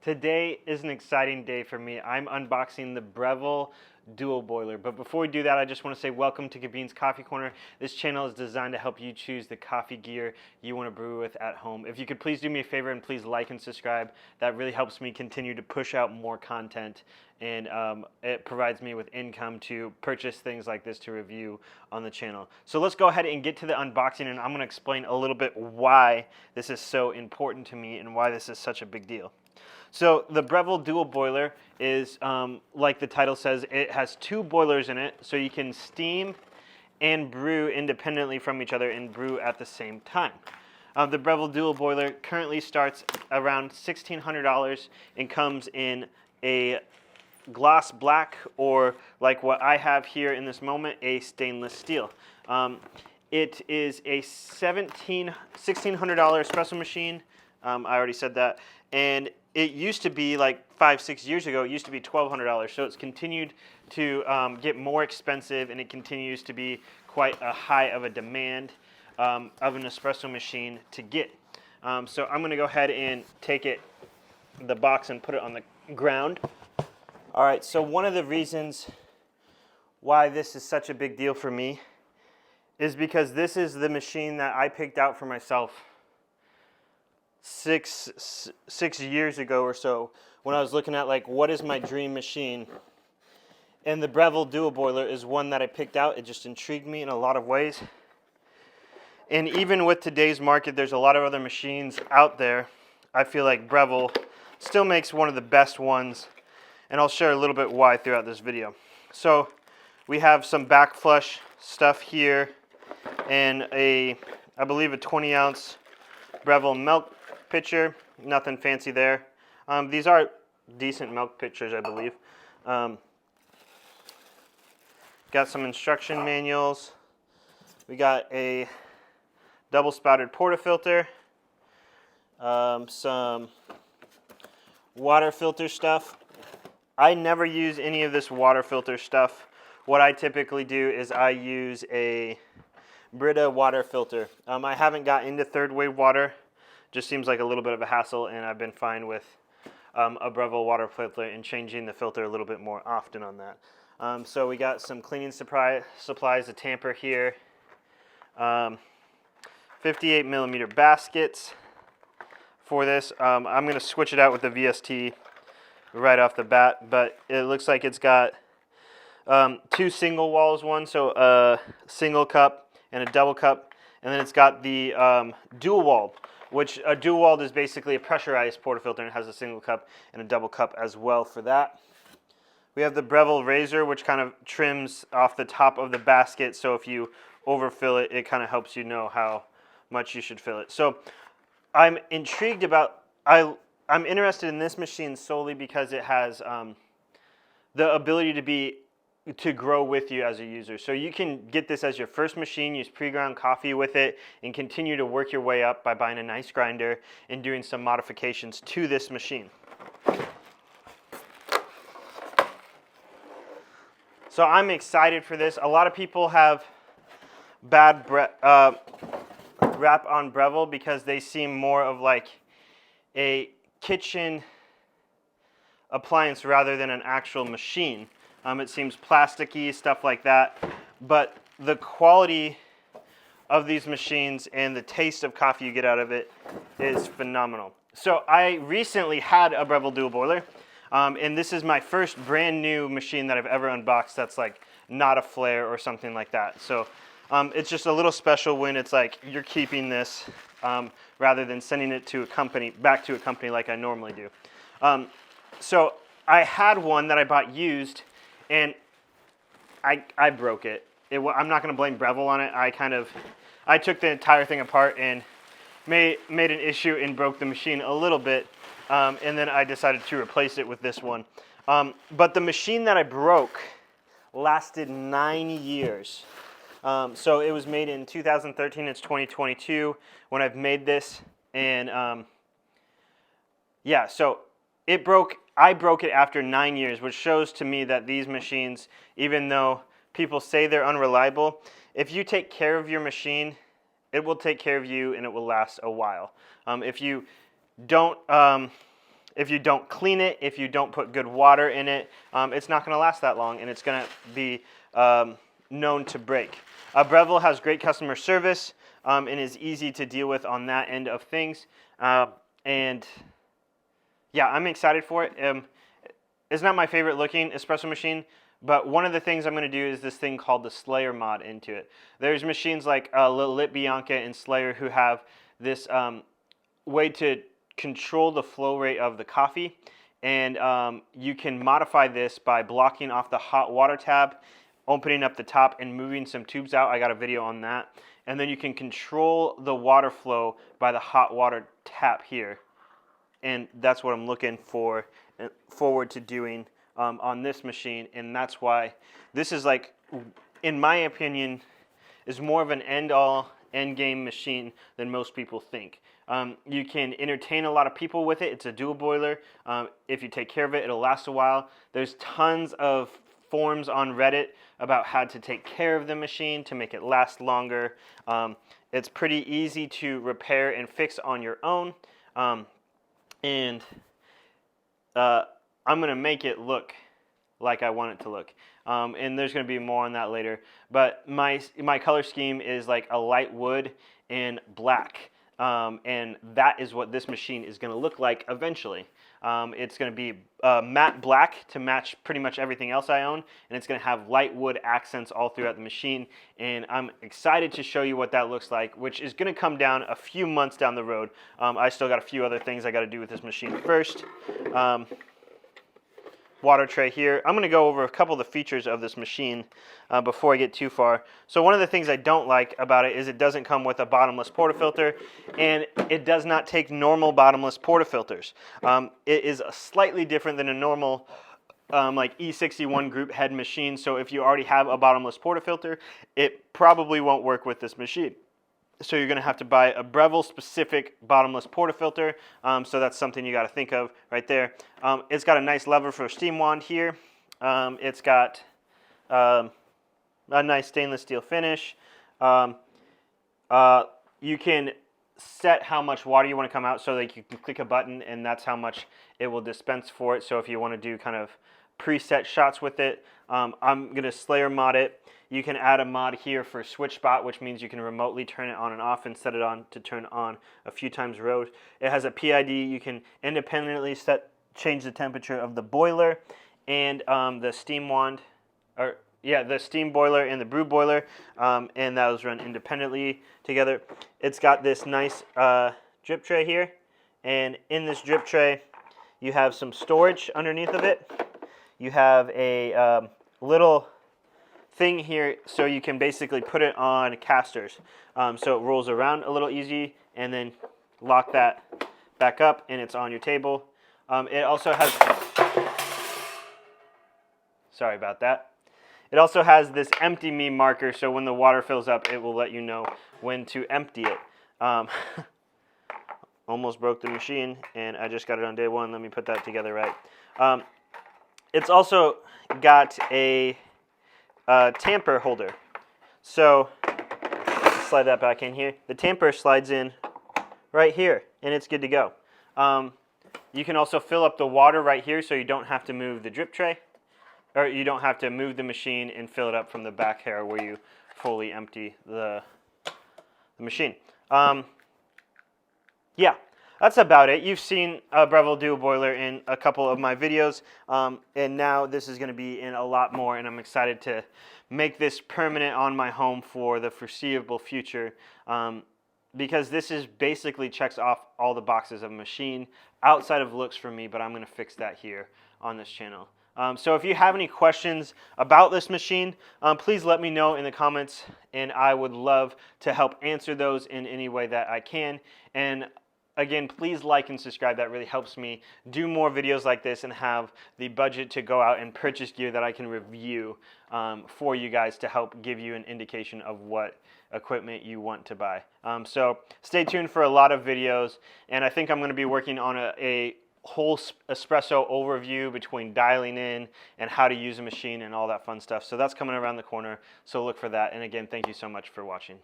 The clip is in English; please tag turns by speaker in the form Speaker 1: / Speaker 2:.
Speaker 1: Today is an exciting day for me. I'm unboxing the Breville Dual Boiler. But before we do that, I just want to say welcome to Gabin's Coffee Corner. This channel is designed to help you choose the coffee gear you want to brew with at home. If you could please do me a favor and please like and subscribe. That really helps me continue to push out more content, and it provides me with income to purchase things like this to review on the channel. So let's go ahead and get to the unboxing, and I'm going to explain a little bit why this is so important to me and why this is such a big deal. So the Breville Dual Boiler is, like the title says, it has two boilers in it, so you can steam and brew independently from each other and brew at the same time. The Breville Dual Boiler currently starts around $1,600 and comes in a gloss black, or like what I have here in this moment, a stainless steel. It is a $1,600 espresso machine. I already said that. And it used to be like 5-6 years ago, it used to be $1,200. So it's continued to get more expensive, and it continues to be quite a high of a demand of an espresso machine to get. So I'm going to go ahead and take the box and put it on the ground. All right, so one of the reasons why this is such a big deal for me is because this is the machine that I picked out for myself six years ago or so, when I was looking at like, what is my dream machine, and the Breville Dual Boiler is one that I picked out. It just intrigued me in a lot of ways, and even with today's market, there's a lot of other machines out there. I feel like Breville still makes one of the best ones, and I'll share a little bit why throughout this video. So we have some back flush stuff here, and I believe a 20-ounce Breville milk pitcher. Nothing fancy there. These are decent milk pitchers, I believe. Got some instruction manuals. We got a double spouted portafilter, some water filter stuff. I never use any of this water filter stuff. What I typically do is I use a Brita water filter. I haven't got into third wave water. Just seems like a little bit of a hassle, and I've been fine with a Breville water filter and changing the filter a little bit more often on that. So we got some cleaning supplies, a tamper here, 58 millimeter baskets for this. I'm going to switch it out with the VST right off the bat, but it looks like it's got two single walls, so a single cup and a double cup, and then it's got the dual walled, which a dual walled is basically a pressurized portafilter, and it has a single cup and a double cup as well for that. We have the Breville razor, which kind of trims off the top of the basket, so if you overfill it, it kind of helps you know how much you should fill it. So I'm intrigued about, I'm interested in this machine solely because it has the ability to grow with you as a user. So you can get this as your first machine, use pre-ground coffee with it, and continue to work your way up by buying a nice grinder and doing some modifications to this machine. So I'm excited for this. A lot of people have bad rap on Breville because they seem more of like a kitchen appliance rather than an actual machine. It seems plasticky, stuff like that, but the quality of these machines and the taste of coffee you get out of it is phenomenal. So I recently had a Breville Dual Boiler, and this is my first brand new machine that I've ever unboxed that's like not a flare or something like that. So it's just a little special when it's like you're keeping this rather than sending it to back to a company like I normally do. So I had one that I bought used, and I broke it. I'm not going to blame Breville on it. I took the entire thing apart and made an issue and broke the machine a little bit, and then I decided to replace it with this one. But the machine that I broke lasted 9 years. So it was made in 2013. It's 2022 when I've made this, and yeah, so it broke. I broke it after 9 years, which shows to me that these machines, even though people say they're unreliable, if you take care of your machine, it will take care of you and it will last a while. If you don't if you don't clean it, if you don't put good water in it, it's not going to last that long, and it's going to be known to break. Breville has great customer service and is easy to deal with on that end of things. And yeah, I'm excited for it. It's not my favorite looking espresso machine, but one of the things I'm going to do is this thing called the Slayer mod into it. There's machines like Lit Bianca and Slayer who have this way to control the flow rate of the coffee, and you can modify this by blocking off the hot water tab, opening up the top, and moving some tubes out. I got a video on that. And then you can control the water flow by the hot water tap here, and that's what I'm looking forward to doing on this machine. And that's why this is, like, in my opinion, is more of an end game machine than most people think. You can entertain a lot of people with it. It's a dual boiler. If you take care of it, it'll last a while. There's tons of forums on Reddit about how to take care of the machine to make it last longer. It's pretty easy to repair and fix on your own. And I'm going to make it look like I want it to look. And there's going to be more on that later. But my color scheme is like a light wood and black. And that is what this machine is going to look like eventually. It's going to be matte black to match pretty much everything else I own, and it's going to have light wood accents all throughout the machine, and I'm excited to show you what that looks like, which is going to come down a few months down the road. I still got a few other things I got to do with this machine first. Water tray here. I'm going to go over a couple of the features of this machine before I get too far. So one of the things I don't like about it is it doesn't come with a bottomless portafilter, and it does not take normal bottomless portafilters. It is slightly different than a normal like E61 group head machine, so if you already have a bottomless portafilter, it probably won't work with this machine. So you're going to have to buy a Breville specific bottomless portafilter. So that's something you got to think of right there. It's got a nice lever for a steam wand here. It's got a nice stainless steel finish. You can set how much water you want to come out so that you can click a button and that's how much it will dispense for it. So if you want to do kind of preset shots with it, I'm going to Slayer mod it. You can add a mod here for switch spot, which means you can remotely turn it on and off and set it on to turn on a few times a road. It has a PID. You can independently change the temperature of the boiler and the steam wand, or yeah, the steam boiler and the brew boiler, and those run independently together. It's got this nice drip tray here, and in this drip tray, you have some storage underneath of it. You have a little thing here so you can basically put it on casters, so it rolls around a little easy, and then lock that back up and it's on your table. It also has, sorry about that, it also has this empty me marker, so when the water fills up it will let you know when to empty it. Almost broke the machine, and I just got it on day one. Let me put that together right. It's also got a tamper holder. So slide that back in here. The tamper slides in right here, and it's good to go. You can also fill up the water right here, so you don't have to move the drip tray, or you don't have to move the machine and fill it up from the back here where you fully empty the machine. Yeah, that's about it. You've seen a Breville dual boiler in a couple of my videos, and now this is going to be in a lot more, and I'm excited to make this permanent on my home for the foreseeable future, because this is basically checks off all the boxes of a machine outside of looks for me, but I'm going to fix that here on this channel. So if you have any questions about this machine, please let me know in the comments, and I would love to help answer those in any way that I can. And again, please like and subscribe. That really helps me do more videos like this and have the budget to go out and purchase gear that I can review for you guys to help give you an indication of what equipment you want to buy. So stay tuned for a lot of videos, and I think I'm going to be working on a whole espresso overview between dialing in and how to use a machine and all that fun stuff. So that's coming around the corner, so look for that. And again, thank you so much for watching.